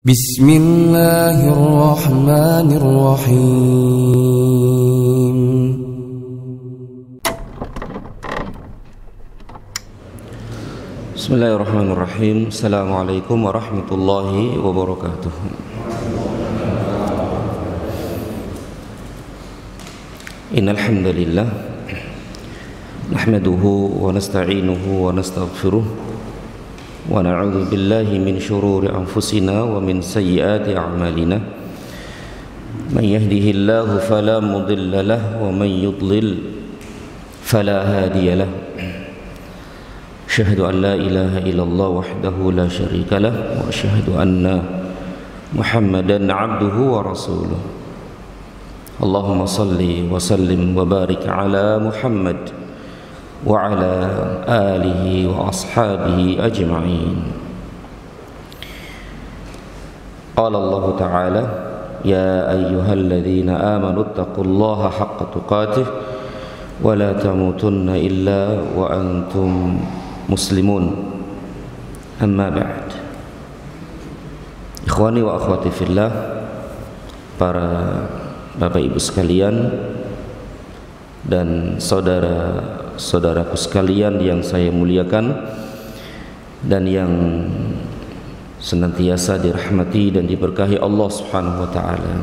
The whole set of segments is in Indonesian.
Bismillahirrahmanirrahim. Bismillahirrahmanirrahim. Assalamualaikum warahmatullahi wabarakatuh. Innal hamdalillah nahmaduhu wa nasta'inuhu wa nastaghfiruh wa na'udzu billahi min shururi anfusina wa min sayyiati a'malina. Man yahdihillahu fala mudilla lahu wa man yudlil fala hadiya lahu. Asyhadu an la ilaha illallah wahdahu la syarika lah wa asyhadu anna Muhammadan abduhu wa rasuluh. Allahumma salli wa sallim wa barik ala Muhammad wa ala alihi wa ashabihi ajma'in. Qala Allah ta'ala ya ayyuhalladzina amanu taqullaha haqqa tuqatih wa la tamutunna illa wa antum muslimun. Amma ba'd. Ikhwani wa akhwati fillah, para Bapak Ibu sekalian dan saudara-saudaraku sekalian yang saya muliakan dan yang senantiasa dirahmati dan diberkahi Allah Subhanahu wa taala.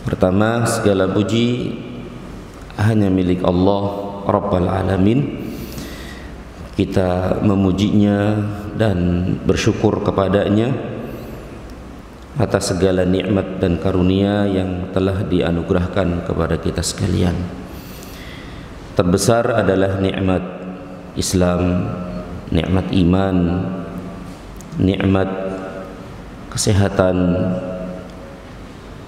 Pertama, segala puji hanya milik Allah Rabbal Alamin. Kita memujinya dan bersyukur kepadanya atas segala nikmat dan karunia yang telah dianugerahkan kepada kita sekalian. Terbesar adalah nikmat Islam, nikmat iman, nikmat kesehatan,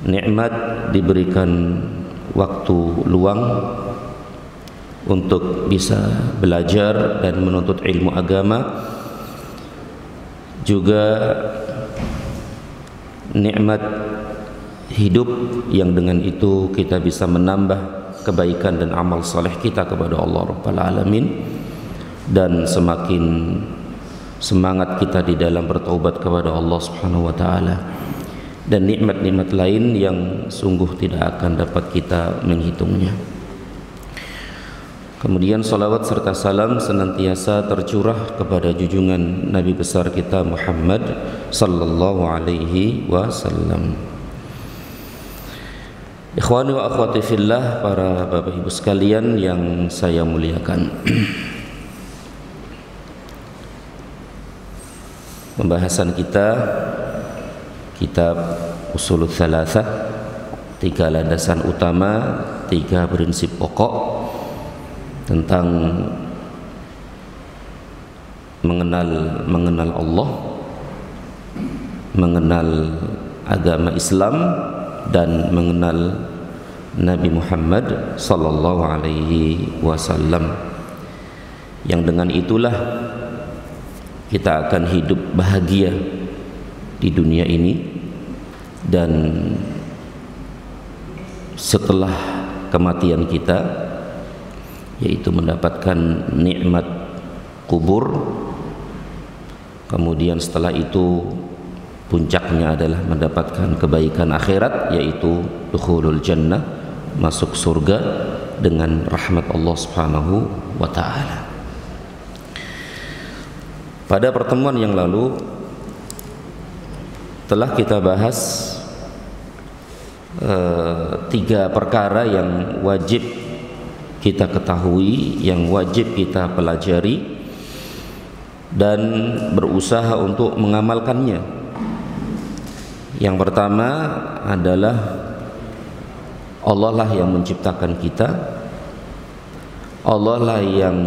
nikmat diberikan waktu luang untuk bisa belajar dan menuntut ilmu agama, juga nikmat hidup yang dengan itu kita bisa menambah kebaikan dan amal saleh kita kepada Allah Rabbal Alamin, dan semakin semangat kita di dalam bertaubat kepada Allah Subhanahu wa taala, dan nikmat-nikmat lain yang sungguh tidak akan dapat kita menghitungnya. Kemudian salawat serta salam senantiasa tercurah kepada junjungan Nabi besar kita Muhammad sallallahu alaihi wasallam. Ikhwani wa akhwati fillah, para Bapak Ibu sekalian yang saya muliakan. Pembahasan kita kitab Ushulul Tsalatsah, 3 landasan utama, 3 prinsip pokok tentang mengenal Allah, mengenal agama Islam, dan mengenal Nabi Muhammad sallallahu alaihi wasallam. Yang dengan itulah kita akan hidup bahagia di dunia ini, dan setelah kematian kita, yaitu mendapatkan nikmat kubur. Kemudian setelah itu puncaknya adalah mendapatkan kebaikan akhirat, yaitu dukhulul jannah, masuk surga dengan rahmat Allah Subhanahu wa taala. Pada pertemuan yang lalu telah kita bahas 3 perkara yang wajib kita ketahui, yang wajib kita pelajari dan berusaha untuk mengamalkannya. Yang pertama adalah Allah lah yang menciptakan kita, Allah lah yang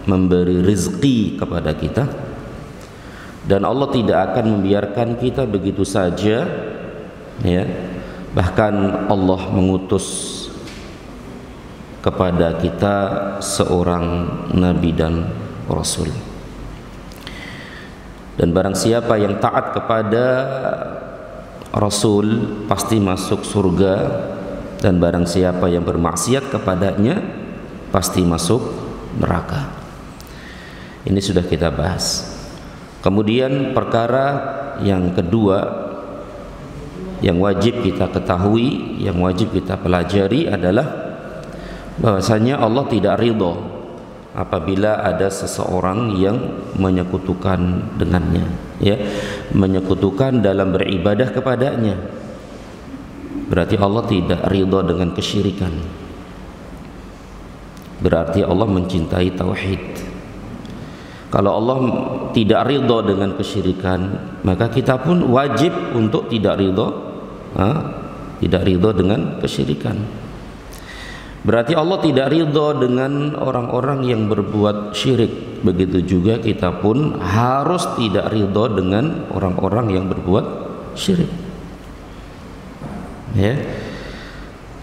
memberi rezeki kepada kita, dan Allah tidak akan membiarkan kita begitu saja, ya. Bahkan Allah mengutus kepada kita seorang nabi dan rasul. Dan barang siapa yang taat kepada rasul pasti masuk surga, dan barang siapa yang bermaksiat kepadanya pasti masuk neraka. Ini sudah kita bahas. Kemudian perkara yang kedua yang wajib kita ketahui, yang wajib kita pelajari adalah bahwasanya Allah tidak ridha apabila ada seseorang yang menyekutukan dengannya, ya, menyekutukan dalam beribadah kepadanya. Berarti Allah tidak ridha dengan kesyirikan. Berarti Allah mencintai tauhid. Kalau Allah tidak ridha dengan kesyirikan, maka kita pun wajib untuk tidak ridha, dengan kesyirikan. Berarti Allah tidak ridha dengan orang-orang yang berbuat syirik. Begitu juga kita pun harus tidak ridha dengan orang-orang yang berbuat syirik. Ya,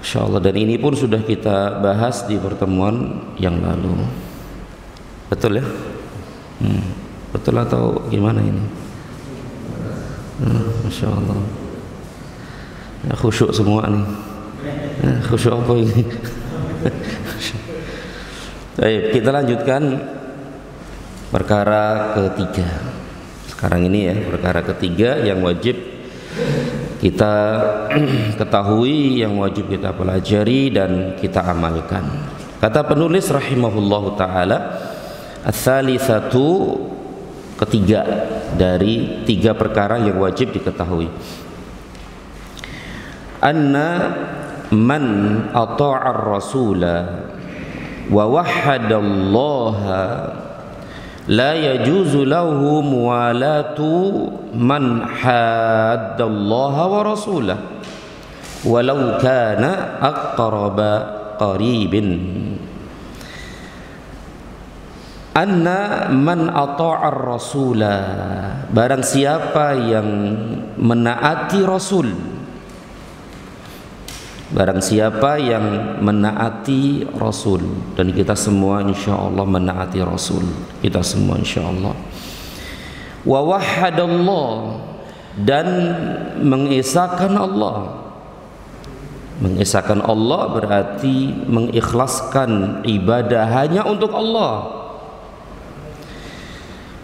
insyaallah. Dan ini pun sudah kita bahas di pertemuan yang lalu. Betul ya? Betul atau gimana ini? Masya Allah, ya, khusyuk semua nih. Khusyuk apa ini? Baik, kita lanjutkan perkara ketiga. Sekarang ini ya, perkara ketiga yang wajib kita ketahui, yang wajib kita pelajari dan kita amalkan. Kata penulis rahimahullahu ta'ala, ats-tsalitsatu, ketiga dari tiga perkara yang wajib diketahui. Anna man ata'a ar-rasula wa wahhadallaha la yajuzu lahu muwalatu man haddallaha wa rasulahu walau kana aqraba qaribin. Anna man ata'ar rasula, barang siapa yang menaati Rasul, barang siapa yang menaati Rasul, dan kita semua insyaallah menaati Rasul, kita semua insyaallah. Wa wahhadallah, dan mengesahkan Allah. Mengesahkan Allah berarti mengikhlaskan ibadah hanya untuk Allah.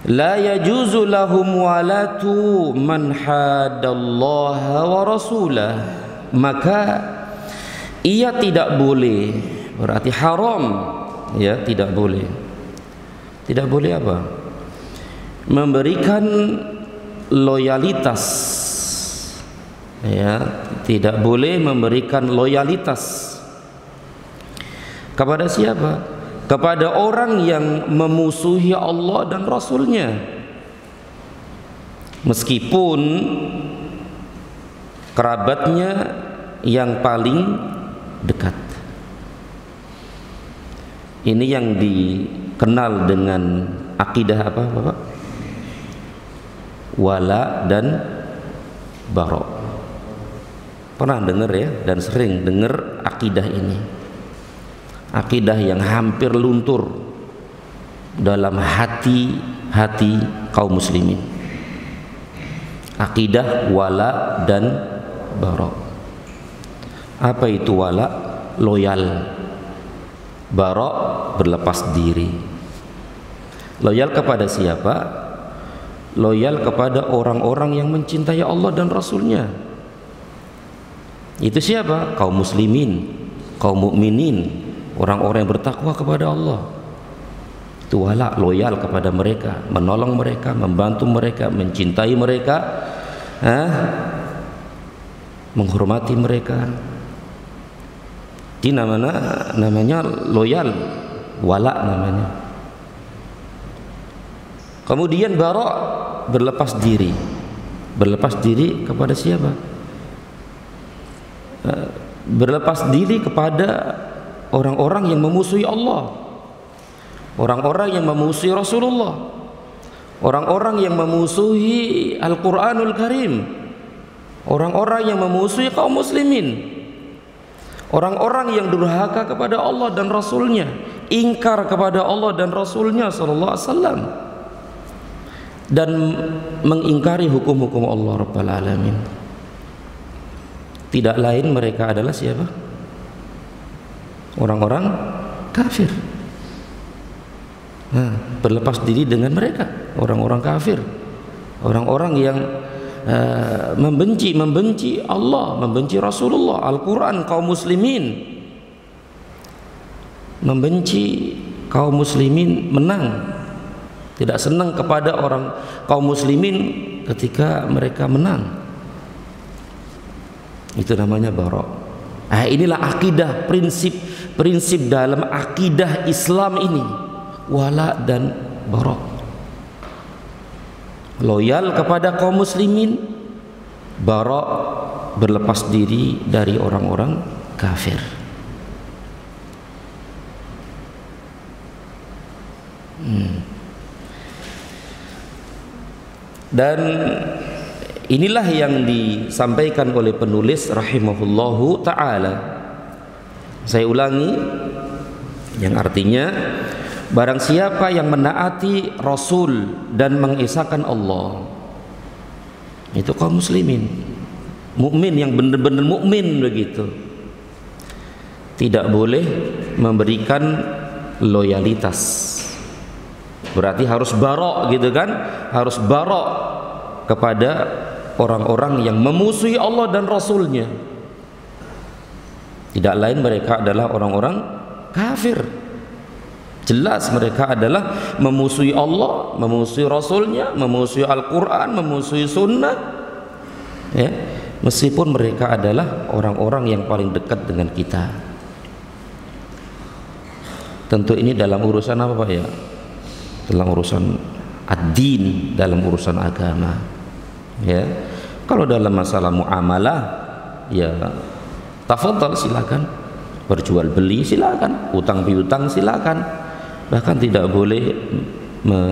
La yajuzu lahum walatu man hadallaha wa rasulah, maka ia tidak boleh, berarti haram, ya, tidak boleh. Tidak boleh apa? Memberikan loyalitas, ya, tidak boleh memberikan loyalitas kepada siapa? Kepada orang yang memusuhi Allah dan Rasulnya, meskipun kerabatnya yang paling dekat. Ini yang dikenal dengan akidah apa, Bapak? Wala dan bara. Pernah dengar ya, dan sering dengar akidah ini. Akidah yang hampir luntur dalam hati kaum muslimin. Akidah wala dan bara. Apa itu wala? Loyal. Bara, berlepas diri. Loyal kepada siapa? Loyal kepada orang-orang yang mencintai Allah dan Rasulnya. Itu siapa? Kaum muslimin, kaum mukminin, orang-orang yang bertakwa kepada Allah. Itu wala, loyal kepada mereka, menolong mereka, membantu mereka, mencintai mereka, menghormati mereka. Ini namanya loyal, wala namanya. Kemudian bara, berlepas diri. Berlepas diri kepada siapa? Berlepas diri kepada orang-orang yang memusuhi Allah, orang-orang yang memusuhi Rasulullah, orang-orang yang memusuhi Al-Quranul Karim, orang-orang yang memusuhi kaum muslimin, orang-orang yang durhaka kepada Allah dan Rasulnya, ingkar kepada Allah dan Rasulnya sallallahu alaihi wasallam, dan mengingkari hukum-hukum Allah Rabbal Alamin. Tidak lain mereka adalah siapa? Orang-orang kafir. Berlepas diri dengan mereka, orang-orang kafir. orang-orang yang membenci Allah, membenci Rasulullah, Al-Quran, kaum muslimin, membenci kaum muslimin, menang, tidak senang kepada orang kaum muslimin ketika mereka menang. Itu namanya bara'. Inilah akidah, prinsip dalam akidah Islam ini, wala dan bara'. Loyal kepada kaum muslimin, bara' berlepas diri dari orang-orang kafir. Dan inilah yang disampaikan oleh penulis rahimahullahu ta'ala. Saya ulangi, yang artinya barang siapa yang menaati Rasul dan mengesahkan Allah, itu kaum muslimin, mukmin yang benar-benar mukmin begitu, tidak boleh memberikan loyalitas. Berarti harus bara' gitu kan, harus bara' kepada orang-orang yang memusuhi Allah dan Rasulnya. Tidak lain mereka adalah orang-orang kafir. Jelas mereka adalah memusuhi Allah, memusuhi Rasulnya, memusuhi Al-Quran, memusuhi Sunnah, ya, meskipun mereka adalah orang-orang yang paling dekat dengan kita. Tentu ini dalam urusan apa Pak ya? Dalam urusan ad-din, dalam urusan agama, ya. Kalau dalam masalah muamalah, ya tafadhal, silakan, berjual beli silakan, utang piutang silakan, bahkan tidak boleh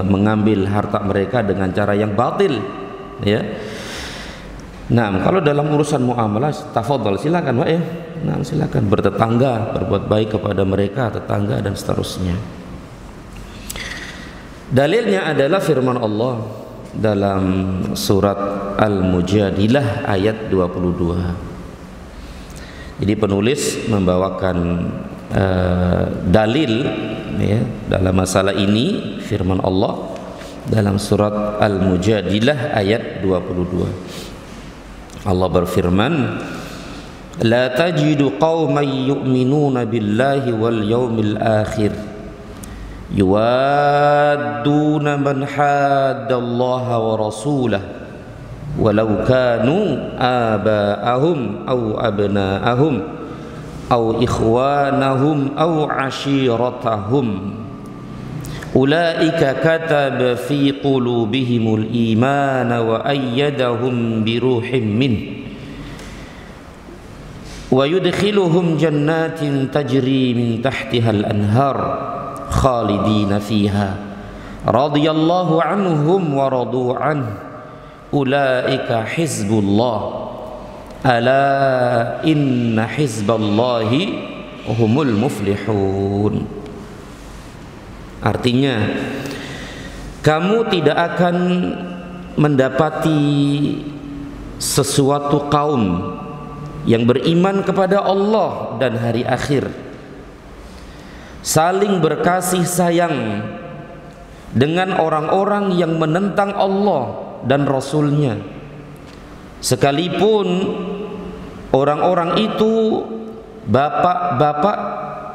mengambil harta mereka dengan cara yang batil, ya. Nah, kalau dalam urusan muamalah tafadhal silakan Pak ya. Nah, silakan bertetangga, berbuat baik kepada mereka, tetangga dan seterusnya. Dalilnya adalah firman Allah dalam surat Al-Mujadilah ayat 22. Jadi penulis membawakan dalil, ya, dalam masalah ini, firman Allah dalam surat Al-Mujadilah ayat 22. Allah berfirman, la tajidu qauman yu'minuna billahi wal yawmil akhir yuwadduna man haddallaha wa rasulah walau kanu aba'ahum aw abna'ahum aw ikhwanahum aw ashiratahum ulaika kataba fi qulubihimul imana wa ayyadahum biruhim min wa yudkhiluhum jannatin tajri min tahtihal anhar khalidina fiha radhiyallahu anhum wa radu an ulaika hizbullah ala inna hizballahi humul muflihun. Artinya, kamu tidak akan mendapati sesuatu kaum yang beriman kepada Allah dan hari akhir saling berkasih sayang dengan orang-orang yang menentang Allah dan Rasulnya, sekalipun orang-orang itu bapak-bapak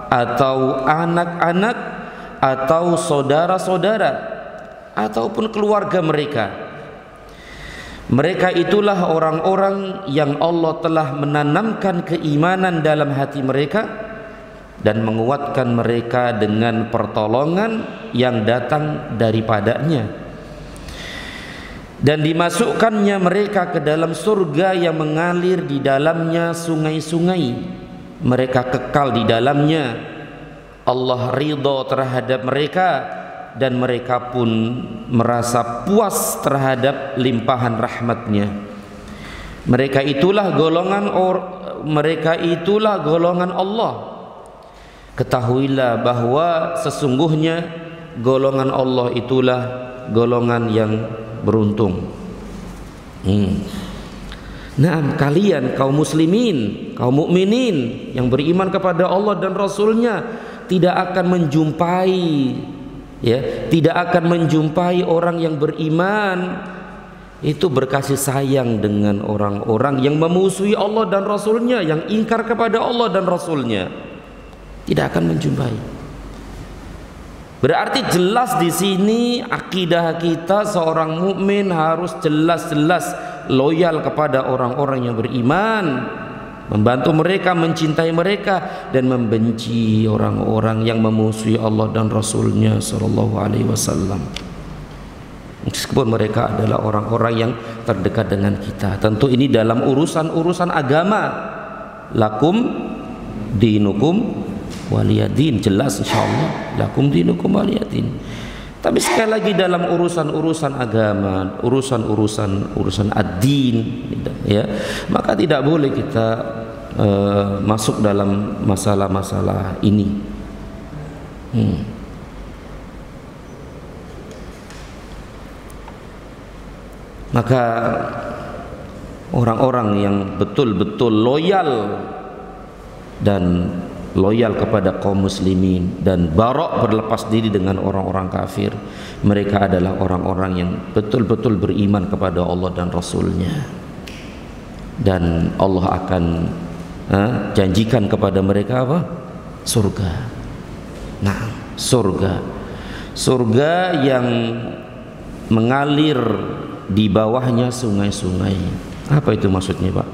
atau anak-anak atau saudara-saudara ataupun keluarga mereka. Mereka itulah orang-orang yang Allah telah menanamkan keimanan dalam hati mereka dan menguatkan mereka dengan pertolongan yang datang daripadanya, dan dimasukkannya mereka ke dalam surga yang mengalir di dalamnya sungai-sungai. Mereka kekal di dalamnya. Allah ridha terhadap mereka dan mereka pun merasa puas terhadap limpahan rahmatnya. Mereka itulah golongan Allah. Ketahuilah bahwa sesungguhnya golongan Allah itulah golongan yang beruntung. Nah, kalian kaum muslimin, kaum mukminin yang beriman kepada Allah dan Rasulnya tidak akan menjumpai, ya, tidak akan menjumpai orang yang beriman itu berkasih sayang dengan orang-orang yang memusuhi Allah dan Rasulnya, yang ingkar kepada Allah dan Rasulnya, tidak akan menjumpai. Berarti jelas di sini akidah kita seorang mukmin harus jelas-jelas loyal kepada orang-orang yang beriman, membantu mereka, mencintai mereka, dan membenci orang-orang yang memusuhi Allah dan Rasulnya sallallahu alaihi wasallam. Meskipun mereka adalah orang-orang yang terdekat dengan kita. Tentu ini dalam urusan-urusan agama. Lakum dinukum waliyadin, jelas insyaallah. Lakum dinukum waliyadin. Tapi sekali lagi dalam urusan-urusan agama, urusan ad-din, ya, maka tidak boleh kita masuk dalam masalah-masalah ini. Maka orang-orang yang betul-betul loyal dan loyal kepada kaum muslimin dan barok berlepas diri dengan orang-orang kafir, mereka adalah orang-orang yang betul-betul beriman kepada Allah dan Rasulnya, dan Allah akan janjikan kepada mereka apa? Surga. Nah, surga yang mengalir di bawahnya sungai-sungai. Apa itu maksudnya, Pak?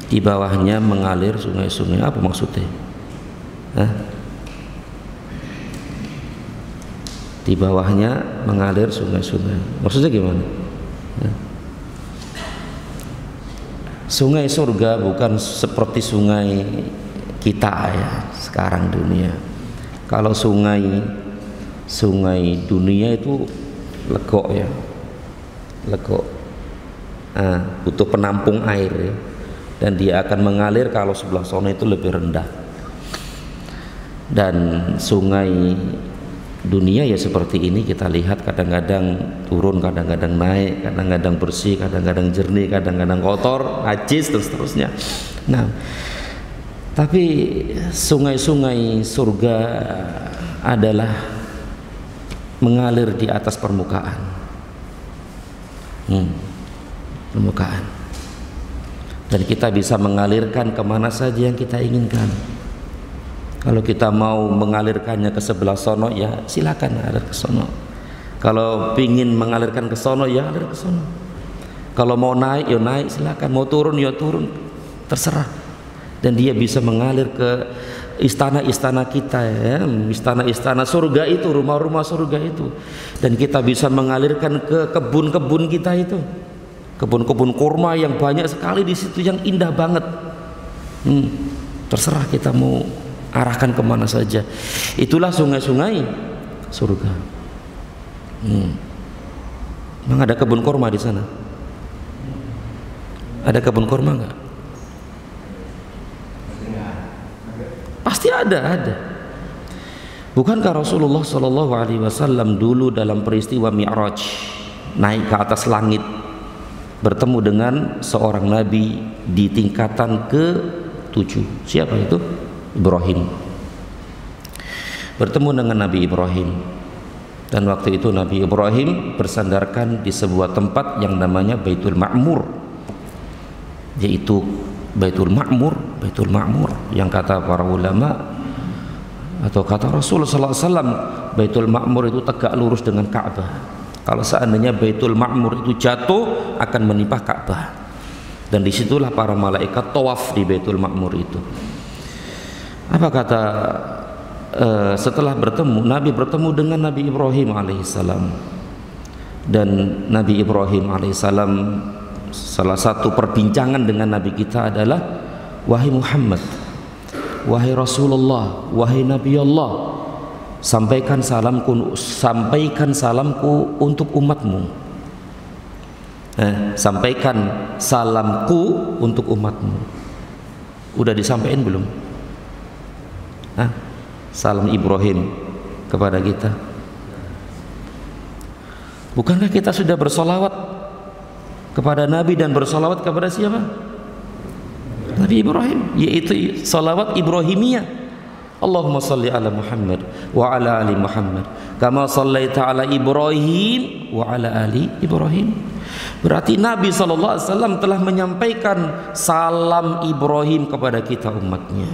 Di bawahnya mengalir sungai-sungai, apa maksudnya? Di bawahnya mengalir sungai-sungai, maksudnya gimana? Sungai surga bukan seperti sungai kita ya sekarang dunia. Kalau sungai dunia itu legok ya, legok, butuh penampung air ya, dan dia akan mengalir kalau sebelah sana itu lebih rendah. Dan sungai dunia ya seperti ini, kita lihat kadang-kadang turun, kadang-kadang naik, kadang-kadang bersih, kadang-kadang jernih, kadang-kadang kotor, najis dan seterusnya. Nah, tapi sungai-sungai surga adalah mengalir di atas permukaan, permukaan, dan kita bisa mengalirkan kemana saja yang kita inginkan. Kalau kita mau mengalirkannya ke sebelah sono, ya silakan alir ke sono. Kalau pingin mengalirkan ke sono, ya alir ke sono. Kalau mau naik, ya naik, silakan. Mau turun, ya turun, terserah. Dan dia bisa mengalir ke istana-istana kita ya, istana-istana surga itu, rumah-rumah surga itu, dan kita bisa mengalirkan ke kebun-kebun kita itu, kebun-kebun kurma yang banyak sekali di situ, yang indah banget. Terserah kita mau arahkan kemana saja. Itulah sungai-sungai surga. Memang ada kebun kurma di sana? Ada kebun kurma enggak? Pasti ada. Bukankah Rasulullah Shallallahu Alaihi Wasallam dulu dalam peristiwa Mi'raj naik ke atas langit bertemu dengan seorang nabi di tingkatan ke-7? Siapa itu? Ibrahim. Bertemu dengan Nabi Ibrahim, dan waktu itu Nabi Ibrahim bersandarkan di sebuah tempat yang namanya Baitul Ma'mur, yaitu Baitul Ma'mur yang kata para ulama atau kata Rasulullah SAW, Baitul Ma'mur itu tegak lurus dengan Ka'bah. Kalau seandainya Baitul Ma'mur itu jatuh, akan menimpa Ka'bah, dan disitulah para malaikat tawaf di Baitul Ma'mur itu. Apa kata setelah Nabi bertemu dengan Nabi Ibrahim alaihissalam, dan Nabi Ibrahim alaihissalam, salah satu perbincangan dengan Nabi kita adalah, wahai Muhammad, wahai Rasulullah, wahai Nabi Allah, sampaikan salamku untuk umatmu. Sampaikan salamku untuk umatmu. Udah disampaikan belum? Salam Ibrahim kepada kita. Bukankah kita sudah bersolawat kepada Nabi dan bersolawat kepada siapa? Nabi Ibrahim, yaitu solawat Ibrahimiyah. Allahumma salli ala Muhammad wa ala ali Muhammad kama sallaita ala Ibrahim wa ala ali Ibrahim. Berarti Nabi SAW telah menyampaikan salam Ibrahim kepada kita umatnya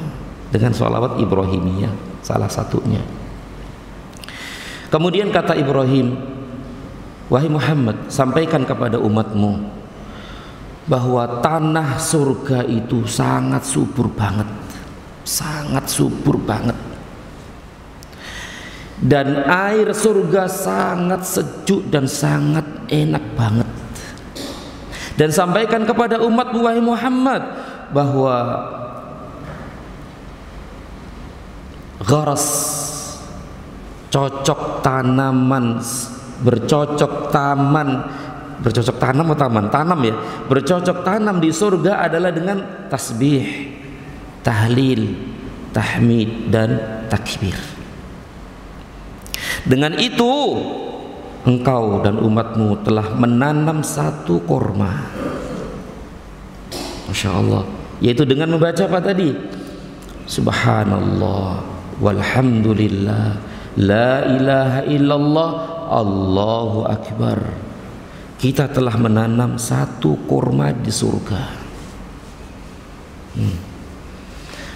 dengan sholawat Ibrahimiyah salah satunya. Kemudian kata Ibrahim, wahai Muhammad, sampaikan kepada umatmu bahwa tanah surga itu sangat subur banget, sangat subur banget, dan air surga sangat sejuk dan sangat enak banget. Dan sampaikan kepada umatmu wahai Muhammad bahwa gharas, cocok tanaman, bercocok tanam di surga adalah dengan tasbih, tahlil, tahmid dan takbir. Dengan itu engkau dan umatmu telah menanam satu korma, Masya Allah, yaitu dengan membaca apa tadi? Subhanallah walhamdulillah la ilaha illallah Allahu akbar. Kita telah menanam satu korma di surga.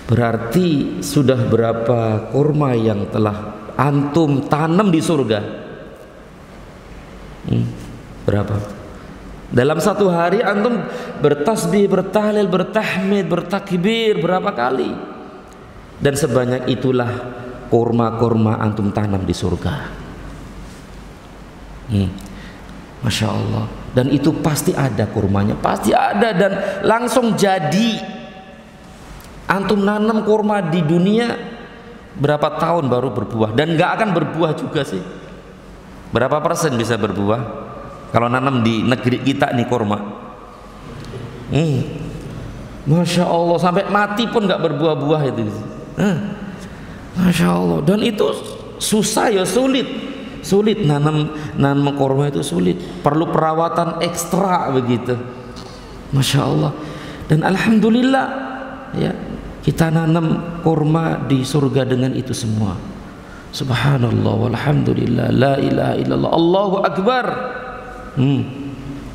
Berarti sudah berapa korma yang telah antum tanam di surga? Berapa? Dalam satu hari antum bertasbih, bertahlil, bertahmid, bertakbir berapa kali? Dan sebanyak itulah kurma-kurma antum tanam di surga. Masya Allah. Dan itu pasti ada kurmanya, pasti ada dan langsung jadi. Antum nanam kurma di dunia berapa tahun baru berbuah, dan gak akan berbuah juga sih. Berapa persen bisa berbuah kalau nanam di negeri kita nih kurma? Masya Allah, sampai mati pun gak berbuah-buah itu. Masya Allah. Dan itu susah ya, sulit nanam kurma itu sulit, perlu perawatan ekstra begitu. Masya Allah. Dan alhamdulillah ya, kita nanam kurma di surga dengan itu semua. Subhanallah walhamdulillah la ilaha illallah Allahu akbar.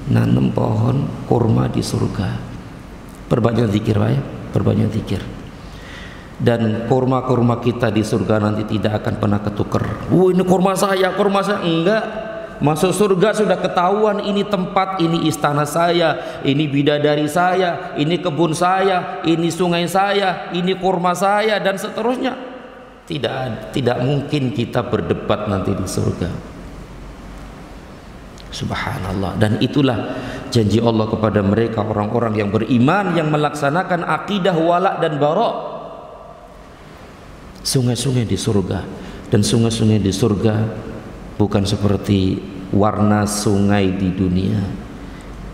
Nanam pohon kurma di surga. Perbanyak zikir, Pak ya, perbanyak zikir. Dan kurma-kurma kita di surga nanti tidak akan pernah ketukar. Ini kurma saya, enggak. Masuk surga sudah ketahuan, ini tempat, ini istana saya, ini bidadari saya, ini kebun saya, ini sungai saya, ini kurma saya, dan seterusnya. Tidak mungkin kita berdebat nanti di surga. Subhanallah. Dan itulah janji Allah kepada mereka, orang-orang yang beriman, yang melaksanakan akidah wala dan bara. Sungai-sungai di surga. Dan sungai-sungai di surga bukan seperti warna sungai di dunia.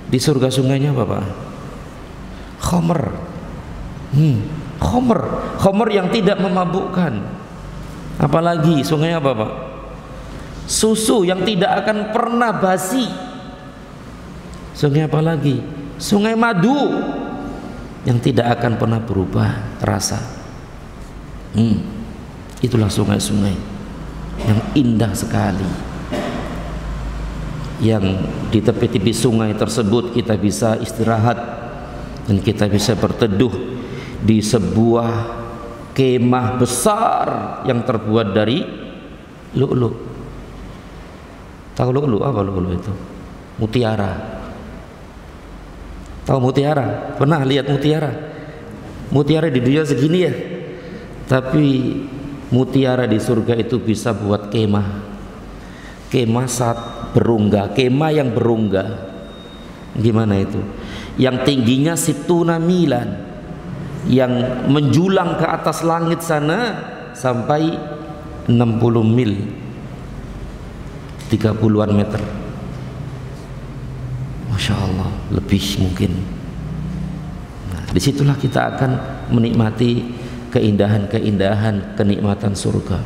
Di surga sungainya apa, Pak? Khamr. Khamr yang tidak memabukkan. Apalagi sungai apa, Pak? Susu yang tidak akan pernah basi. Sungai apa lagi? Sungai madu yang tidak akan pernah berubah rasa. Itulah sungai-sungai yang indah sekali, yang di tepi-tepi sungai tersebut kita bisa istirahat dan kita bisa berteduh di sebuah kemah besar yang terbuat dari lu'lu'. Tahu lu'lu'? Apa lu'lu' itu? Mutiara. Tahu mutiara? Pernah lihat mutiara? Mutiara di dunia segini ya, tapi mutiara di surga itu bisa buat kemah. Kemah saat berungga, kemah yang berungga. Gimana itu? Yang tingginya situna milan, yang menjulang ke atas langit sana sampai 60 mil, 30-an meter. Masya Allah, lebih mungkin. Nah, disitulah kita akan menikmati keindahan-keindahan kenikmatan surga.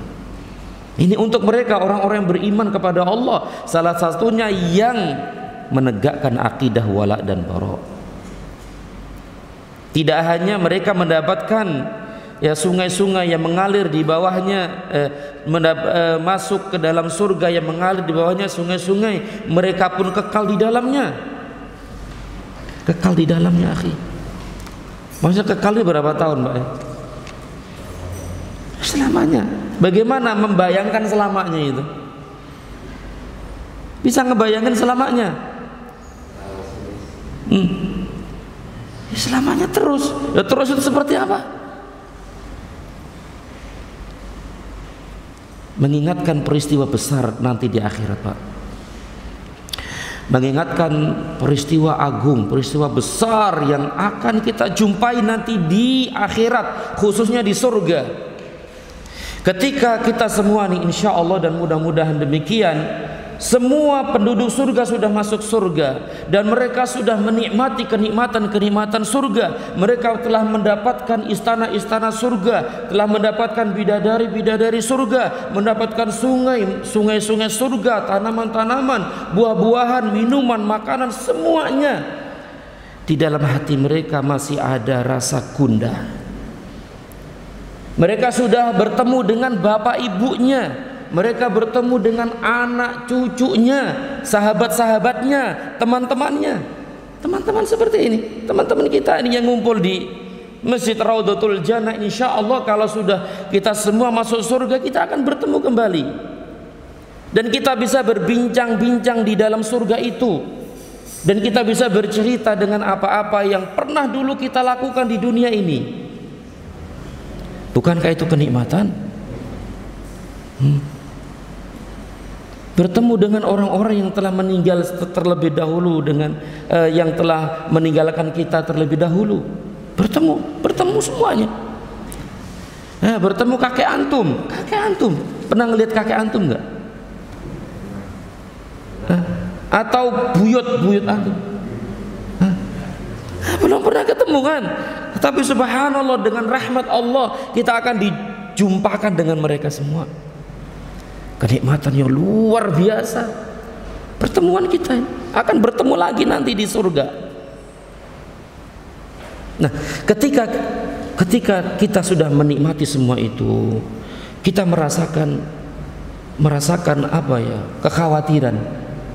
Ini untuk mereka orang-orang yang beriman kepada Allah, salah satunya yang menegakkan akidah wala dan bara. Tidak hanya mereka mendapatkan ya sungai-sungai yang mengalir di bawahnya, masuk ke dalam surga yang mengalir di bawahnya sungai-sungai, mereka pun kekal di dalamnya. Kekal di dalamnya, akhi. Maksudnya kekal di berapa tahun, Pak? Selamanya. Bagaimana membayangkan selamanya itu? Bisa ngebayangkan selamanya? Selamanya terus. Ya terus itu seperti apa? Mengingatkan peristiwa besar nanti di akhirat, Pak. Mengingatkan peristiwa agung, peristiwa besar yang akan kita jumpai nanti di akhirat, khususnya di surga. Ketika kita semua nih, insya Allah dan mudah-mudahan demikian, semua penduduk surga sudah masuk surga dan mereka sudah menikmati kenikmatan-kenikmatan surga. Mereka telah mendapatkan istana-istana surga, telah mendapatkan bidadari-bidadari surga, mendapatkan sungai-sungai surga, tanaman-tanaman, buah-buahan, minuman, makanan, semuanya. Di dalam hati mereka masih ada rasa gundah. Mereka sudah bertemu dengan bapak ibunya, mereka bertemu dengan anak cucunya, sahabat-sahabatnya, teman-temannya. Teman-teman seperti ini, teman-teman kita ini yang ngumpul di Masjid Raudhatul Jannah, insya Allah kalau sudah kita semua masuk surga, kita akan bertemu kembali. Dan kita bisa berbincang-bincang di dalam surga itu. Dan kita bisa bercerita dengan apa-apa yang pernah dulu kita lakukan di dunia ini. Bukankah itu kenikmatan? Bertemu dengan orang-orang yang telah meninggal terlebih dahulu, dengan yang telah meninggalkan kita terlebih dahulu. Bertemu semuanya. Bertemu kakek antum. Pernah ngelihat kakek antum nggak? Atau buyut antum? Belum pernah ketemu kan? Tapi subhanallah, dengan rahmat Allah kita akan dijumpakan dengan mereka semua. Kenikmatan yang luar biasa. Pertemuan kita akan bertemu lagi nanti di surga. Nah, ketika kita sudah menikmati semua itu, kita merasakan apa ya? Kekhawatiran.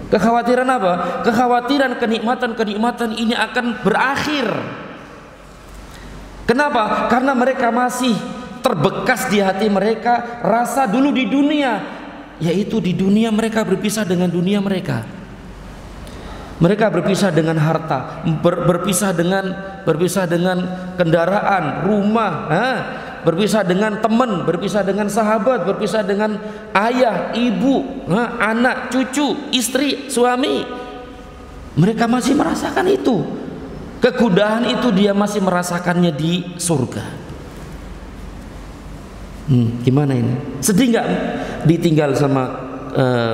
Kekhawatiran apa? Kekhawatiran kenikmatan ini akan berakhir. Kenapa? Karena mereka masih terbekas di hati mereka rasa dulu di dunia, yaitu di dunia mereka berpisah dengan dunia mereka. Mereka berpisah dengan harta, berpisah dengan kendaraan, rumah, berpisah dengan teman, berpisah dengan sahabat, berpisah dengan ayah, ibu, anak, cucu, istri, suami. Mereka masih merasakan itu. Kegundahan itu dia masih merasakannya di surga. Gimana ini? Sedih nggak ditinggal sama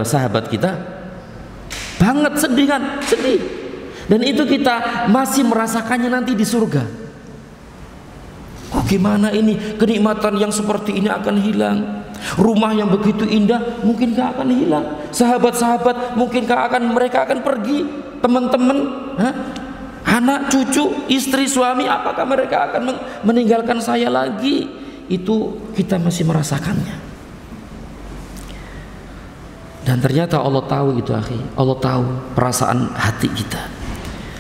sahabat kita? Banget sedih kan? Sedih. Dan itu kita masih merasakannya nanti di surga. Oh, gimana ini? Kenikmatan yang seperti ini akan hilang. Rumah yang begitu indah mungkin gak akan hilang. Sahabat-sahabat mungkin mereka akan pergi. Teman-teman, anak, cucu, istri, suami, apakah mereka akan meninggalkan saya lagi? Itu kita masih merasakannya. Dan ternyata Allah tahu itu, akhi. Allah tahu perasaan hati kita.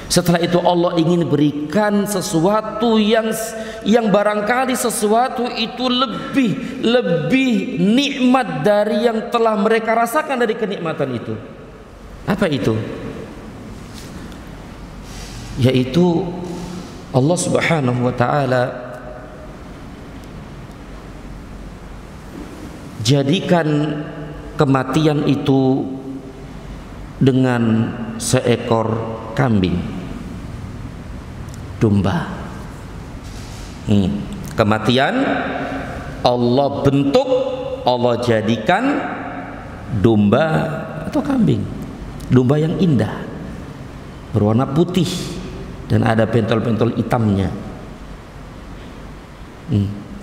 Setelah itu Allah ingin berikan sesuatu yang barangkali sesuatu itu lebih nikmat dari yang telah mereka rasakan dari kenikmatan itu. Apa itu? Yaitu Allah Subhanahu wa ta'ala jadikan kematian itu dengan seekor kambing, domba. Kematian Allah bentuk, Allah jadikan domba atau kambing. Domba yang indah, berwarna putih dan ada pentol-pentol hitamnya.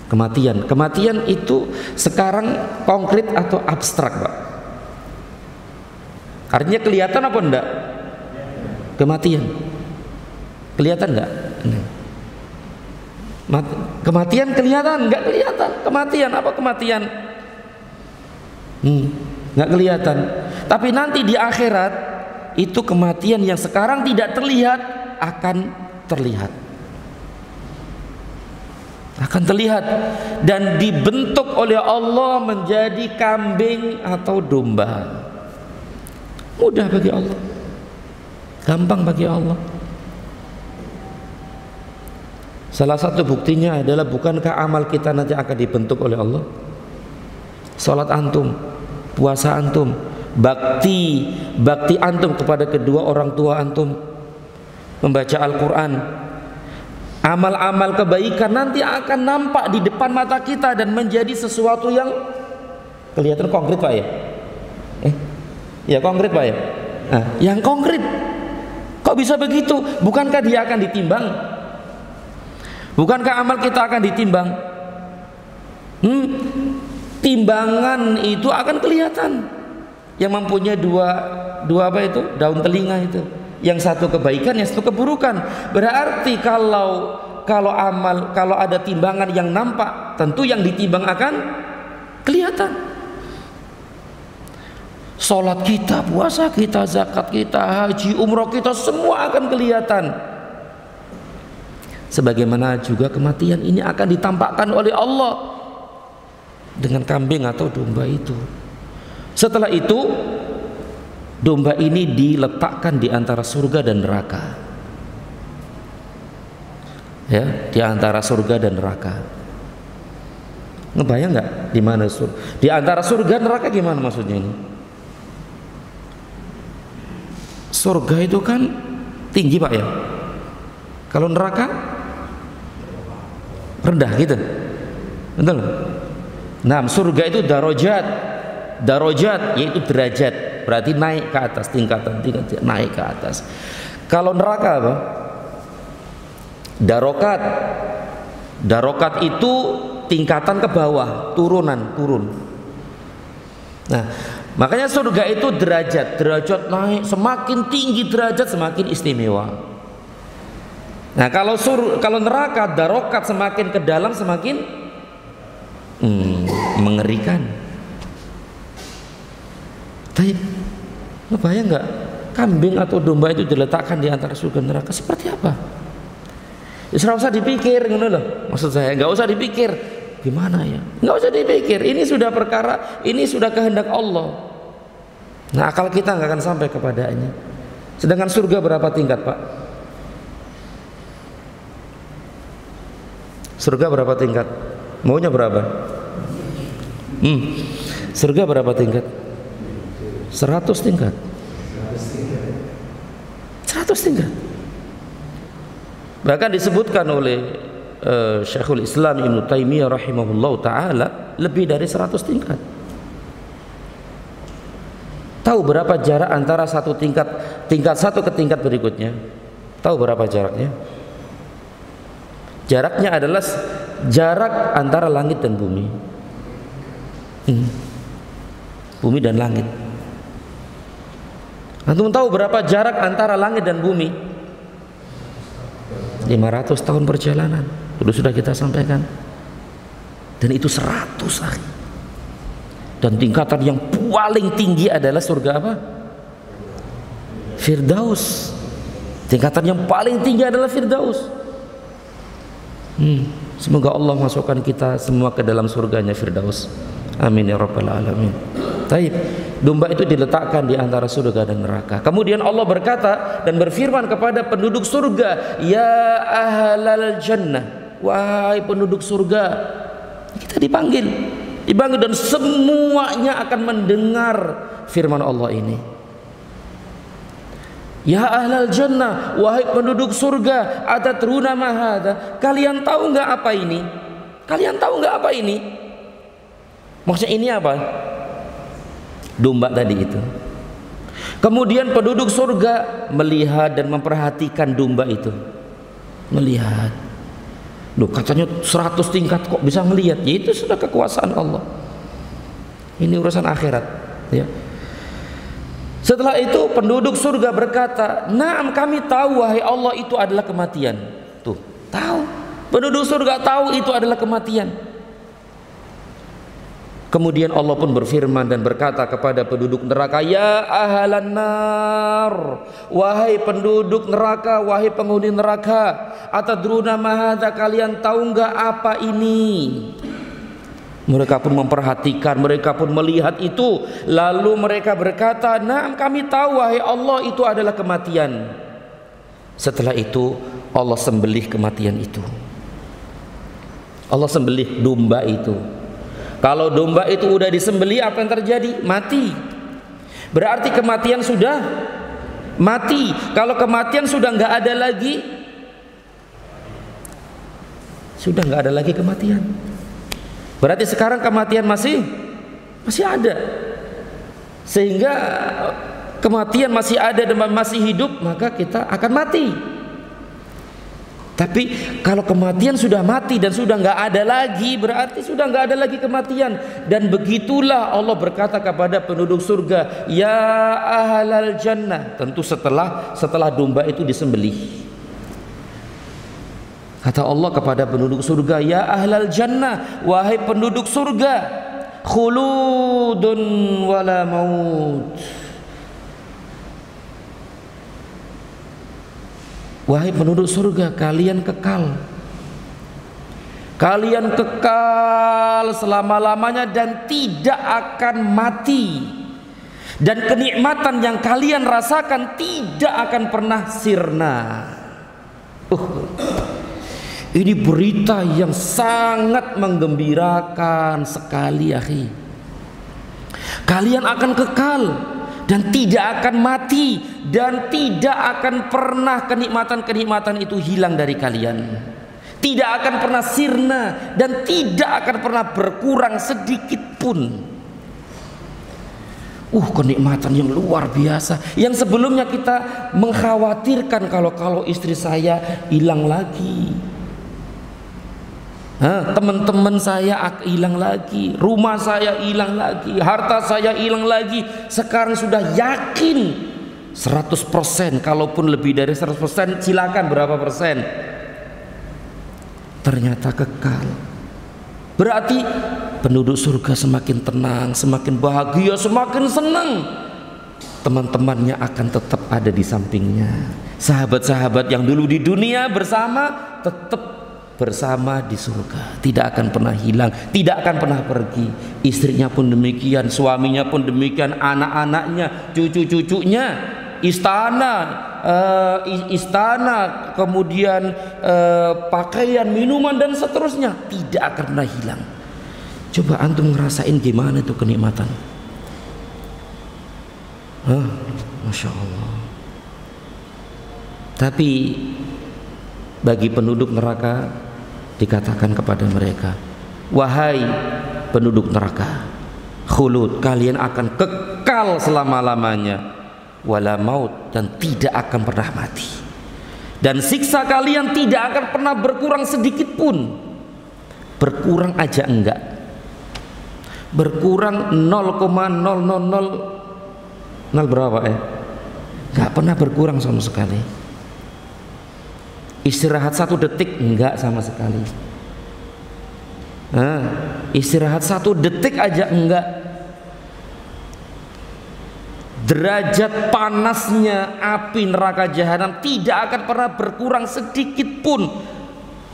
Kematian itu sekarang konkret atau abstrak, Pak? Artinya kelihatan apa enggak? Kematian kelihatan enggak? Kematian kelihatan? Nggak kelihatan. Kematian apa kematian? Nggak kelihatan. Tapi nanti di akhirat itu kematian yang sekarang tidak terlihat akan terlihat. Akan terlihat dan dibentuk oleh Allah menjadi kambing atau domba. Mudah bagi Allah. Gampang bagi Allah. Salah satu buktinya adalah, bukankah amal kita nanti akan dibentuk oleh Allah? Salat antum, puasa antum, bakti antum kepada kedua orang tua antum, membaca Al-Quran, amal-amal kebaikan nanti akan nampak di depan mata kita dan menjadi sesuatu yang kelihatan konkret, Pak ya? Ya konkret, Pak ya? Nah, yang konkret. Kok bisa begitu? Bukankah dia akan ditimbang? Bukankah amal kita akan ditimbang? Timbangan itu akan kelihatan. Yang mempunyai dua apa itu? Daun telinga itu. Yang satu kebaikan, yang satu keburukan. Berarti kalau ada timbangan yang nampak, tentu yang ditimbang akan kelihatan. Salat kita, puasa kita, zakat kita, haji, umroh kita, semua akan kelihatan. Sebagaimana juga kematian ini akan ditampakkan oleh Allah dengan kambing atau domba itu. Setelah itu domba ini diletakkan di antara surga dan neraka. Ya, di antara surga dan neraka. Ngebayang nggak di mana surga? Di antara surga dan neraka gimana maksudnya ini? Surga itu kan tinggi, Pak ya. Kalau neraka rendah gitu, betul? Nah, surga itu darajat yaitu derajat, berarti naik ke atas, tingkatan naik ke atas. Kalau neraka apa? Darokat itu tingkatan ke bawah, turun. Nah, makanya surga itu derajat naik, semakin tinggi derajat semakin istimewa. Nah, kalau neraka darokat, semakin ke dalam semakin mengerikan. Tapi bayang nggak kambing atau domba itu diletakkan di antara surga dan neraka, seperti apa? Nggak usah dipikir, maksud saya nggak usah dipikir gimana ya, nggak usah dipikir. Ini sudah perkara, ini sudah kehendak Allah. Nah, akal kita nggak akan sampai kepadanya. Sedangkan surga berapa tingkat, Pak? Surga berapa tingkat? Maunya berapa? Surga berapa tingkat? 100 tingkat. 100 tingkat. Bahkan disebutkan oleh Syekhul Islam Ibnu Taimiyah rahimahullah ta'ala, lebih dari 100 tingkat. Tahu berapa jarak antara satu tingkat satu ke tingkat berikutnya? Tahu berapa jaraknya? Jaraknya adalah jarak antara langit dan bumi. Bumi dan langit. Antum tahu berapa jarak antara langit dan bumi? 500 tahun perjalanan. Dulu sudah kita sampaikan. Dan itu 100 hari. Dan tingkatan yang paling tinggi adalah surga apa? Firdaus. Tingkatan yang paling tinggi adalah Firdaus. Semoga Allah masukkan kita semua ke dalam surganya Firdaus. Amin ya rabbal alamin. Taib. Domba itu diletakkan di antara surga dan neraka. Kemudian Allah berkata dan berfirman kepada penduduk surga, ya ahlal jannah, wahai penduduk surga. Kita dipanggil dan semuanya akan mendengar firman Allah ini. Ya ahlal jannah, wahai penduduk surga, atatruna ma hadza? Kalian tahu nggak apa ini? Kalian tahu nggak apa ini? Maksudnya ini apa? Domba tadi itu. Kemudian penduduk surga melihat dan memperhatikan domba itu. Melihat. Loh, katanya 100 tingkat kok bisa melihat? Ya, itu sudah kekuasaan Allah. Ini urusan akhirat, ya. Setelah itu penduduk surga berkata, "Naam, kami tahu wahai Allah, itu adalah kematian." Tuh, tahu. Penduduk surga tahu itu adalah kematian. Kemudian Allah pun berfirman dan berkata kepada penduduk neraka, ya ahlan nar, wahai penduduk neraka, wahai penghuni neraka, atadruna ma hadza, kalian tahu enggak apa ini? Mereka pun memperhatikan, mereka pun melihat itu. Lalu mereka berkata, "Na'am, kami tahu wahai Allah, itu adalah kematian." Setelah itu Allah sembelih kematian itu. Allah sembelih domba itu. Kalau domba itu udah disembelih, apa yang terjadi? Mati. Berarti kematian sudah mati. Kalau kematian sudah nggak ada lagi, sudah nggak ada lagi kematian. Berarti sekarang kematian masih ada. Sehingga kematian masih ada dan masih hidup, maka kita akan mati. Tapi kalau kematian sudah mati dan sudah nggak ada lagi, berarti sudah nggak ada lagi kematian. Dan begitulah Allah berkata kepada penduduk surga, ya ahlal jannah. Tentu setelah domba itu disembelih. Kata Allah kepada penduduk surga, ya ahlal jannah, wahai penduduk surga, khuludun wala maut. Wahai penduduk surga, kalian kekal. Kalian kekal selama-lamanya dan tidak akan mati. Dan kenikmatan yang kalian rasakan tidak akan pernah sirna. Ini berita yang sangat menggembirakan sekali, akhi. Kalian akan kekal dan tidak akan mati, dan tidak akan pernah kenikmatan-kenikmatan itu hilang dari kalian. Tidak akan pernah sirna dan tidak akan pernah berkurang sedikit pun. Kenikmatan yang luar biasa, yang sebelumnya kita mengkhawatirkan kalau istri saya hilang lagi, teman-teman saya hilang lagi, rumah saya hilang lagi, harta saya hilang lagi. Sekarang sudah yakin 100%, kalaupun lebih dari 100%, silakan berapa persen. Ternyata kekal. Berarti penduduk surga semakin tenang, semakin bahagia, semakin senang. Teman-temannya akan tetap ada di sampingnya. Sahabat-sahabat yang dulu di dunia bersama, tetap bersama di surga, tidak akan pernah hilang, tidak akan pernah pergi. Istrinya pun demikian, suaminya pun demikian, anak-anaknya, cucu-cucunya, istana, kemudian pakaian, minuman dan seterusnya tidak akan pernah hilang. Coba antum ngerasain gimana itu kenikmatan. Masya Allah. Tapi bagi penduduk neraka dikatakan kepada mereka, wahai penduduk neraka, khulud, kalian akan kekal selama-lamanya, wala maut, dan tidak akan pernah mati, dan siksa kalian tidak akan pernah berkurang sedikit pun. Berkurang aja enggak, berkurang 0,0000 berapa enggak pernah berkurang sama sekali. Istirahat 1 detik enggak sama sekali. Istirahat 1 detik aja enggak. Derajat panasnya api neraka jahanam tidak akan pernah berkurang sedikit pun.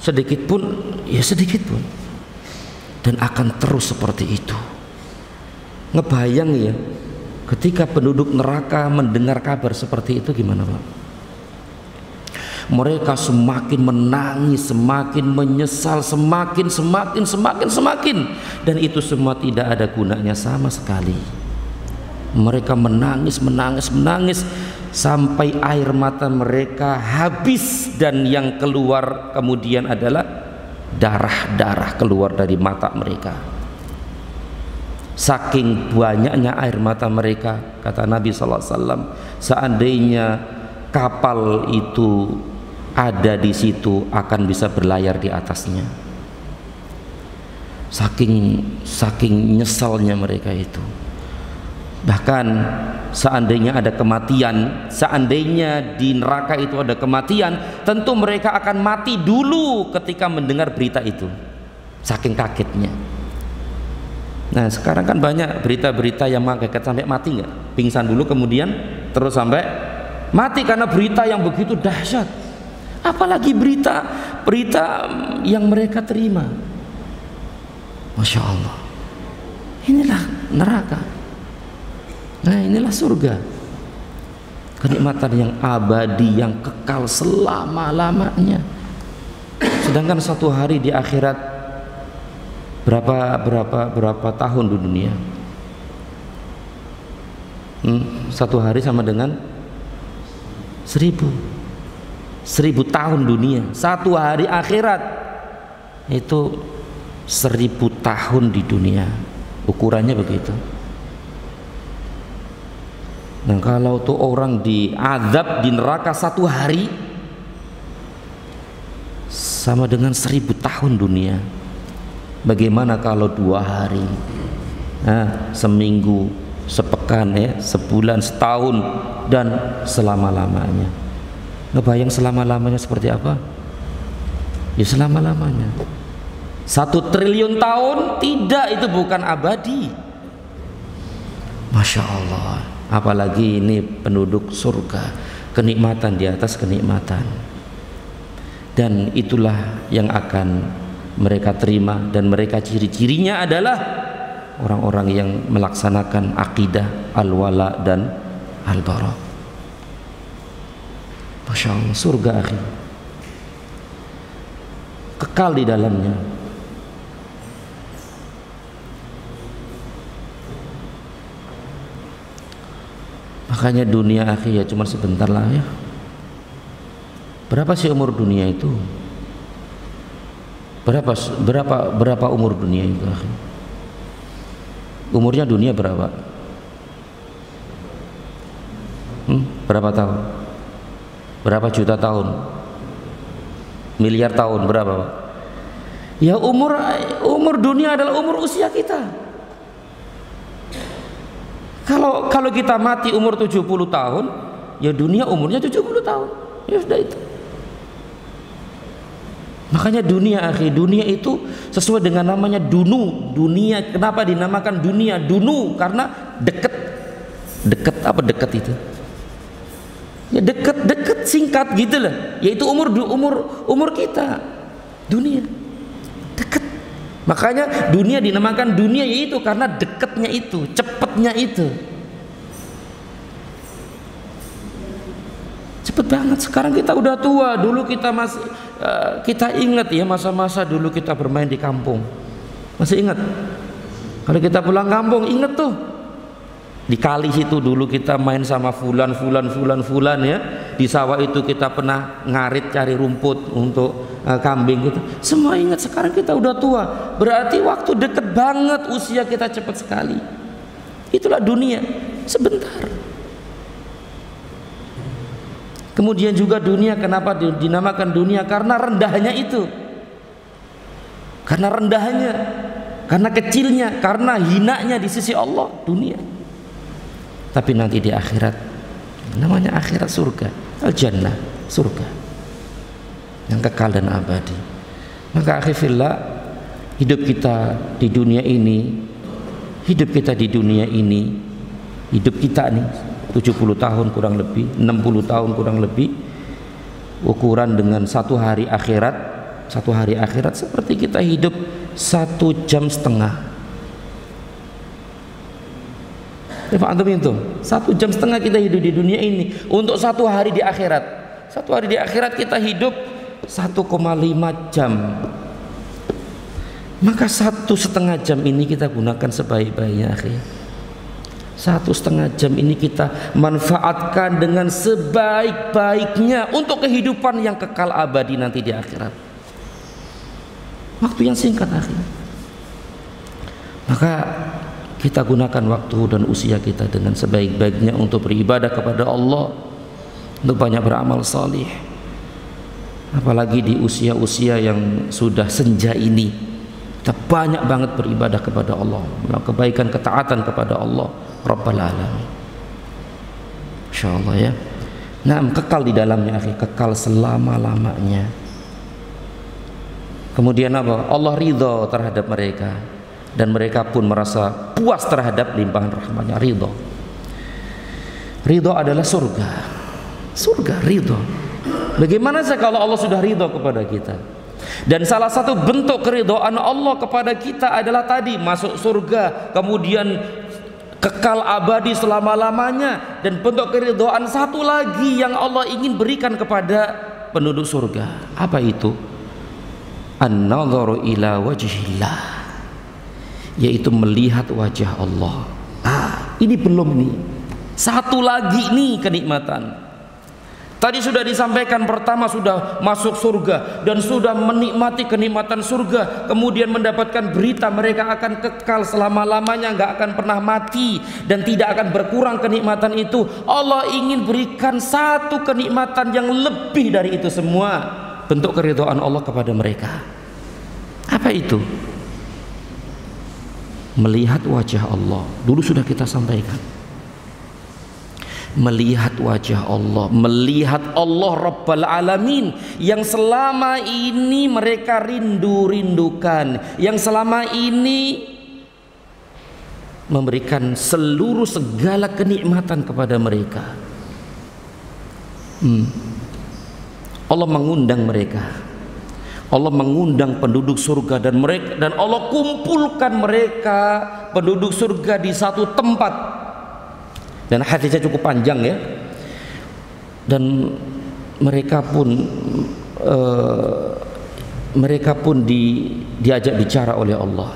Sedikit pun, ya sedikit pun. Dan akan terus seperti itu. Ngebayang ya, ketika penduduk neraka mendengar kabar seperti itu gimana, Pak? Mereka semakin menangis, semakin menyesal, semakin, dan itu semua tidak ada gunanya sama sekali. Mereka menangis sampai air mata mereka habis, dan yang keluar kemudian adalah darah keluar dari mata mereka. Saking banyaknya air mata mereka, kata Nabi SAW, seandainya kapal itu ada di situ akan bisa berlayar di atasnya. Saking nyesalnya mereka itu. Bahkan seandainya ada kematian, seandainya di neraka itu ada kematian, tentu mereka akan mati dulu ketika mendengar berita itu, saking kagetnya. Nah sekarang kan banyak berita-berita yang mengagetkan sampai mati, nggak? Pingsan dulu kemudian terus sampai mati karena berita yang begitu dahsyat. Apalagi berita yang mereka terima. Masya Allah. Inilah neraka. Nah inilah surga, kenikmatan yang abadi, yang kekal selama-lamanya. Sedangkan satu hari di akhirat berapa tahun di dunia? Satu hari sama dengan 1000 tahun dunia. Satu hari akhirat itu 1000 tahun di dunia. Ukurannya begitu. Nah kalau tuh orang diazab di neraka satu hari sama dengan 1000 tahun dunia. Bagaimana kalau 2 hari, seminggu, sepekan, sebulan, setahun, dan selama-lamanya? Ngebayang selama-lamanya seperti apa? Ya selama-lamanya. 1 triliun tahun, tidak, itu bukan abadi. Masya Allah. Apalagi ini penduduk surga, kenikmatan di atas kenikmatan. Dan itulah yang akan mereka terima, dan mereka ciri-cirinya adalah orang-orang yang melaksanakan akidah al-wala dan al-bara. Masya Allah, surga akhi, kekal di dalamnya. Makanya dunia akhi ya cuma sebentar lah ya. Berapa sih umur dunia itu? Berapa umur dunia itu akhi? Umurnya dunia berapa? Berapa tahun? Berapa juta tahun? Miliar tahun berapa Pak? Ya umur dunia adalah umur usia kita. Kalau kita mati umur 70 tahun, ya dunia umurnya 70 tahun. Ya sudah itu. Makanya dunia akhi, dunia itu sesuai dengan namanya dunu. Dunia, kenapa dinamakan dunia? Dunu karena dekat. Dekat apa dekat itu? Ya dekat singkat gitu lah. Yaitu umur kita. Dunia. Dekat. Makanya dunia dinamakan dunia yaitu karena dekatnya itu, cepatnya itu. Cepet banget. Sekarang kita udah tua. Dulu kita masih kita ingat ya masa-masa dulu kita bermain di kampung. Masih ingat? Kalau kita pulang kampung ingat tuh. Di kali situ dulu kita main sama fulan ya. Di sawah itu kita pernah ngarit cari rumput untuk kambing gitu. Semua ingat. Sekarang kita udah tua. Berarti waktu deket banget, usia kita cepat sekali. Itulah dunia, sebentar. Kemudian juga dunia, kenapa dinamakan dunia? Karena rendahnya itu. Karena rendahnya, karena kecilnya, karena hinanya di sisi Allah dunia. Tapi nanti di akhirat, namanya akhirat surga, al-jannah, surga yang kekal dan abadi. Maka akhi fillah, hidup kita di dunia ini, hidup kita nih 70 tahun kurang lebih, 60 tahun kurang lebih, ukuran dengan satu hari akhirat seperti kita hidup 1,5 jam. Antum itu 1,5 jam kita hidup di dunia ini untuk satu hari di akhirat. Satu hari di akhirat kita hidup 1,5 jam. Maka 1,5 jam ini kita gunakan sebaik-baiknya akhi. 1,5 jam ini kita manfaatkan dengan sebaik-baiknya untuk kehidupan yang kekal abadi nanti di akhirat. Waktu yang singkat akhi. Maka kita gunakan waktu dan usia kita dengan sebaik-baiknya untuk beribadah kepada Allah, untuk banyak beramal salih. Apalagi di usia-usia yang sudah senja ini, kita banyak banget beribadah kepada Allah, kebaikan, ketaatan kepada Allah, Rabbal Alamin. Insyaallah ya. Nah, kekal di dalamnya, akhi, kekal selama-lamanya. Kemudian apa? Allah ridho terhadap mereka, dan mereka pun merasa puas terhadap limpahan rahmatnya. Ridho. Ridho adalah surga. Surga, ridho. Bagaimana sih kalau Allah sudah ridho kepada kita? Dan salah satu bentuk keridhaan Allah kepada kita adalah tadi masuk surga, kemudian kekal abadi selama-lamanya. Dan bentuk keridhaan satu lagi yang Allah ingin berikan kepada penduduk surga, apa itu? An-nadharu ila wajhillah, yaitu melihat wajah Allah. Ini belum nih, satu lagi nih kenikmatan. Tadi sudah disampaikan, pertama sudah masuk surga dan sudah menikmati kenikmatan surga, kemudian mendapatkan berita mereka akan kekal selama-lamanya, nggak akan pernah mati dan tidak akan berkurang kenikmatan itu. Allah ingin berikan satu kenikmatan yang lebih dari itu semua, bentuk keridhaan Allah kepada mereka. Apa itu? Melihat wajah Allah. Dulu sudah kita sampaikan, melihat wajah Allah, melihat Allah Rabbal Alamin yang selama ini mereka rindu-rindukan, yang selama ini memberikan seluruh segala kenikmatan kepada mereka. Allah mengundang mereka, Allah mengundang penduduk surga, dan mereka, dan Allah kumpulkan mereka penduduk surga di satu tempat. Dan hadisnya cukup panjang ya. Dan mereka pun diajak bicara oleh Allah.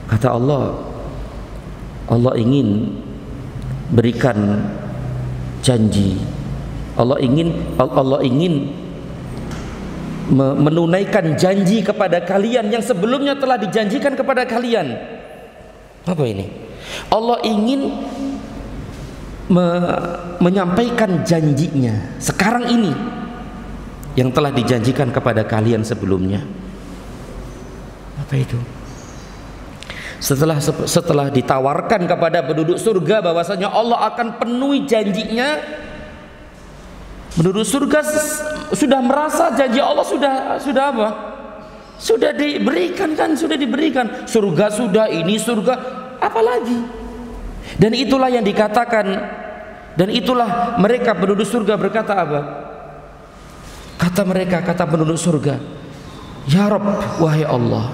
Kata Allah, Allah ingin berikan janji. Allah ingin menunaikan janji kepada kalian yang sebelumnya telah dijanjikan kepada kalian. Apa ini? Allah ingin menyampaikan janjinya sekarang ini yang telah dijanjikan kepada kalian sebelumnya. Apa itu? Setelah ditawarkan kepada penduduk surga bahwasanya Allah akan penuhi janjinya, penduduk surga sudah merasa janji Allah sudah apa? Sudah diberikan kan, sudah diberikan. Surga sudah, ini surga, apalagi? Dan itulah yang dikatakan, dan itulah mereka penduduk surga berkata apa? Kata mereka, kata penduduk surga, ya Rabb, wahai Allah,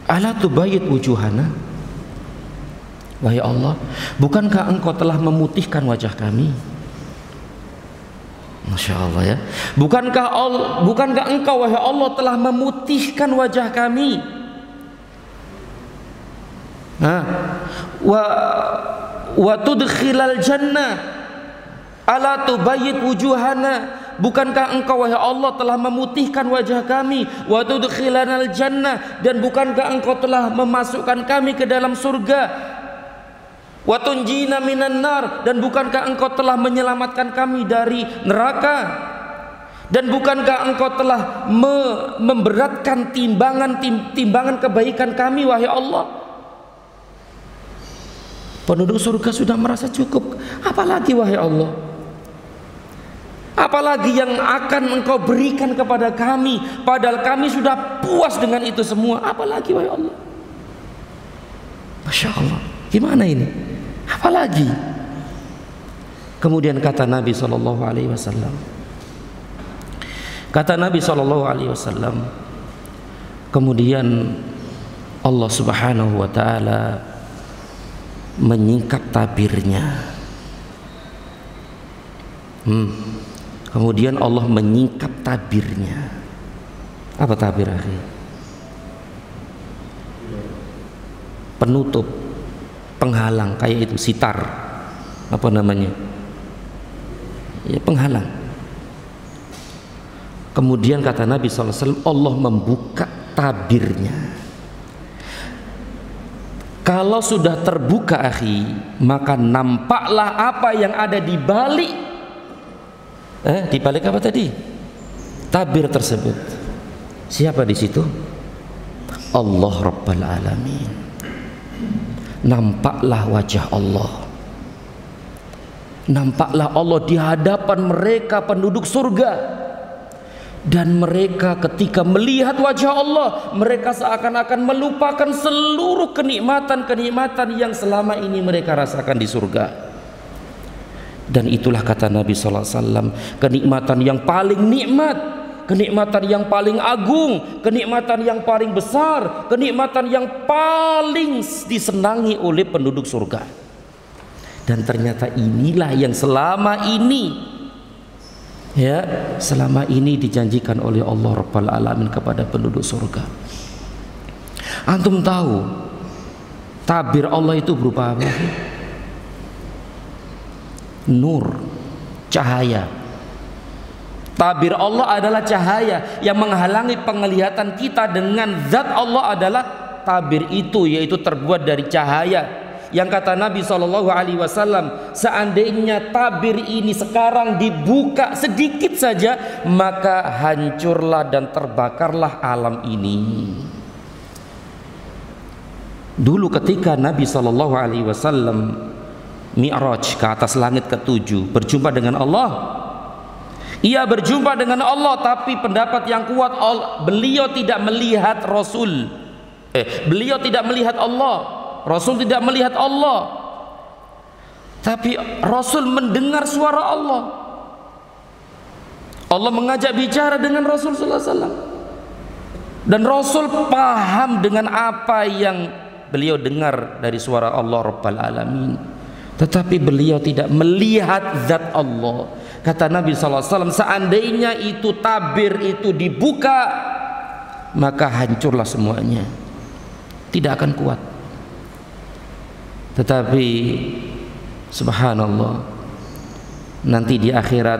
ala tubayyid wujuhana? Wahai Allah, bukankah engkau telah memutihkan wajah kami? Masya Allah ya. Bukankah engkau wahai Allah telah memutihkan wajah kami? Wa tudkhilal jannah ala tubayyid wujuhana? Bukankah engkau wahai Allah telah memutihkan wajah kami? Wa tudkhilanal jannah, dan bukankah engkau telah memasukkan kami ke dalam surga? Wa tunjina minan nar, dan bukankah engkau telah menyelamatkan kami dari neraka? Dan bukankah engkau telah memberatkan timbangan kebaikan kami wahai Allah? Penduduk surga sudah merasa cukup, apalagi wahai Allah? Apalagi yang akan engkau berikan kepada kami, padahal kami sudah puas dengan itu semua. Apalagi wahai Allah? Masya Allah, gimana ini? Apalagi? Kemudian kata Nabi SAW, kemudian Allah Subhanahu wa Ta'ala menyingkap tabirnya. Kemudian Allah menyingkap tabirnya. Apa tabir, akhi? Penutup, penghalang, kayak itu sitar, apa namanya? Ya, penghalang. Kemudian kata Nabi SAW, Allah membuka tabirnya. Kalau sudah terbuka, akhi, maka nampaklah apa yang ada di balik. Di balik apa tadi? Tabir tersebut. Siapa di situ? Allah Rabbal Alamin. Nampaklah wajah Allah, nampaklah Allah di hadapan mereka penduduk surga. Dan mereka ketika melihat wajah Allah, mereka seakan-akan melupakan seluruh kenikmatan-kenikmatan yang selama ini mereka rasakan di surga. Dan itulah kata Nabi SAW, kenikmatan yang paling nikmat, kenikmatan yang paling agung, kenikmatan yang paling besar, kenikmatan yang paling disenangi oleh penduduk surga. Dan ternyata inilah yang selama ini dijanjikan oleh Allah Rabbal Alamin kepada penduduk surga. Antum tahu tabir Allah itu berupa apa? Nur, cahaya. Tabir Allah adalah cahaya yang menghalangi penglihatan kita dengan zat Allah adalah tabir itu, yaitu terbuat dari cahaya. Yang kata Nabi SAW, seandainya tabir ini sekarang dibuka sedikit saja, maka hancurlah dan terbakarlah alam ini. Dulu ketika Nabi SAW Mi'raj ke atas langit ke-7, berjumpa dengan Allah, ia berjumpa dengan Allah, tapi pendapat yang kuat, beliau tidak melihat Rasul. Beliau tidak melihat Allah. Rasul tidak melihat Allah, tapi Rasul mendengar suara Allah. Allah mengajak bicara dengan Rasul sallallahu alaihi wasallam, dan Rasul paham dengan apa yang beliau dengar dari suara Allah Rabbal Alamin, tetapi beliau tidak melihat zat Allah. Kata Nabi sallallahu alaihi wasallam, seandainya itu tabir itu dibuka, maka hancurlah semuanya, tidak akan kuat. Tetapi subhanallah, nanti di akhirat,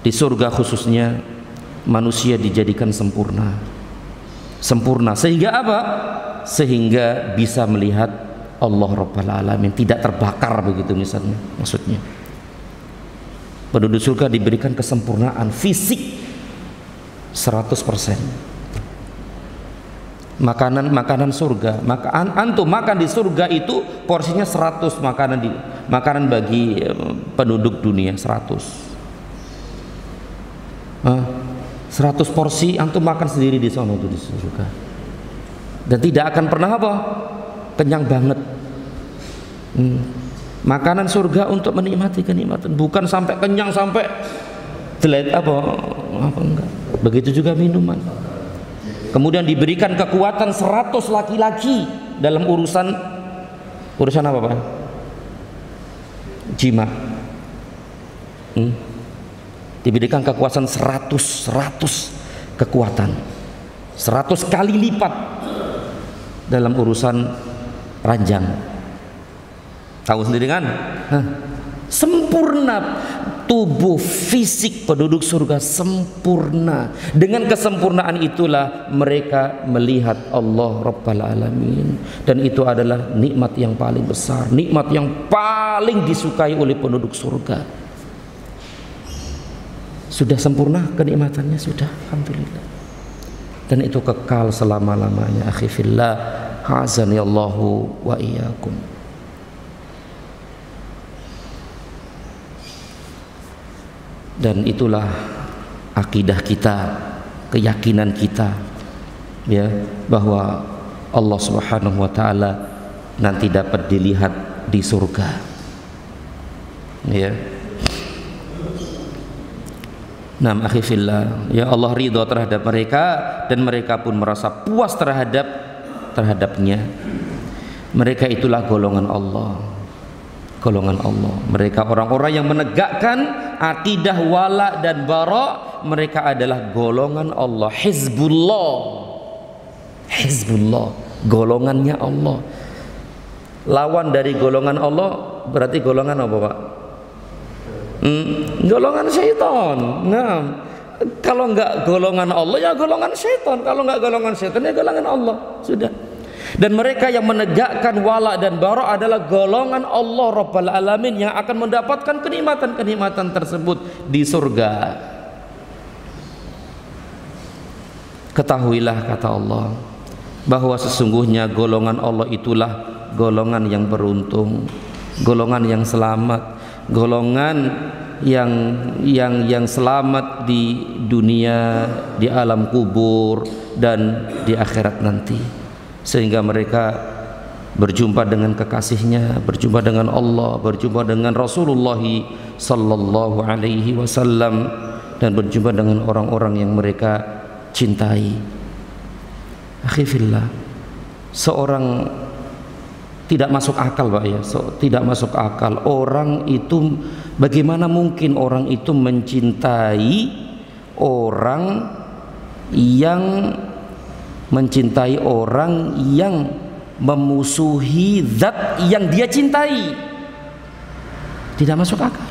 di surga khususnya, manusia dijadikan sempurna. Sempurna sehingga apa? Sehingga bisa melihat Allah Rabbal Alamin, tidak terbakar begitu misalnya. Maksudnya penduduk surga diberikan kesempurnaan fisik 100%. Makanan surga, antum makan di surga itu porsinya 100 makanan bagi penduduk dunia 100 porsi antum makan sendiri di sana itu di surga, dan tidak akan pernah apa? Kenyang banget. Makanan surga untuk menikmati kenikmatan, bukan sampai kenyang sampai telat apa enggak. Begitu juga minuman. Kemudian diberikan kekuatan 100 laki-laki dalam urusan apa Pak? Jima. Diberikan kekuatan 100 kekuatan, 100 kali lipat dalam urusan ranjang. Tahu sendiri kan? Sempurna. Tubuh fisik penduduk surga sempurna. Dengan kesempurnaan itulah mereka melihat Allah Rabbal Alamin, dan itu adalah nikmat yang paling besar, nikmat yang paling disukai oleh penduduk surga. Sudah sempurna kenikmatannya, sudah, alhamdulillah, dan itu kekal selama-lamanya. Akhi fillah, azanillahu wa iyyakum. Dan itulah akidah kita, keyakinan kita, ya, bahwa Allah Subhanahu wa taala nanti dapat dilihat di surga. Ya. Nam akhi fillah, ya, Allah ridha terhadap mereka dan mereka pun merasa puas terhadapnya. Mereka itulah golongan Allah. Golongan Allah. Mereka orang-orang yang menegakkan akidah wala dan bara. Mereka adalah golongan Allah, Hizbullah. Hizbullah, golongannya Allah. Lawan dari golongan Allah berarti golongan apa, Pak? Golongan syaitan. Nah, kalau enggak golongan Allah ya golongan syaitan. Kalau enggak golongan syaitan ya golongan Allah. Sudah. Dan mereka yang menegakkan wala dan bara adalah golongan Allah Rabbal Alamin yang akan mendapatkan kenikmatan-kenikmatan tersebut di surga. Ketahuilah, kata Allah, bahwa sesungguhnya golongan Allah itulah golongan yang beruntung, golongan yang selamat, golongan yang selamat di dunia, di alam kubur dan di akhirat nanti, sehingga mereka berjumpa dengan kekasihnya, berjumpa dengan Allah, berjumpa dengan Rasulullah sallallahu alaihi wasallam, dan berjumpa dengan orang-orang yang mereka cintai. Akhi fillah, seorang tidak masuk akal Pak ya, tidak masuk akal orang itu, bagaimana mungkin orang itu mencintai orang yang memusuhi zat yang dia cintai? Tidak masuk akal.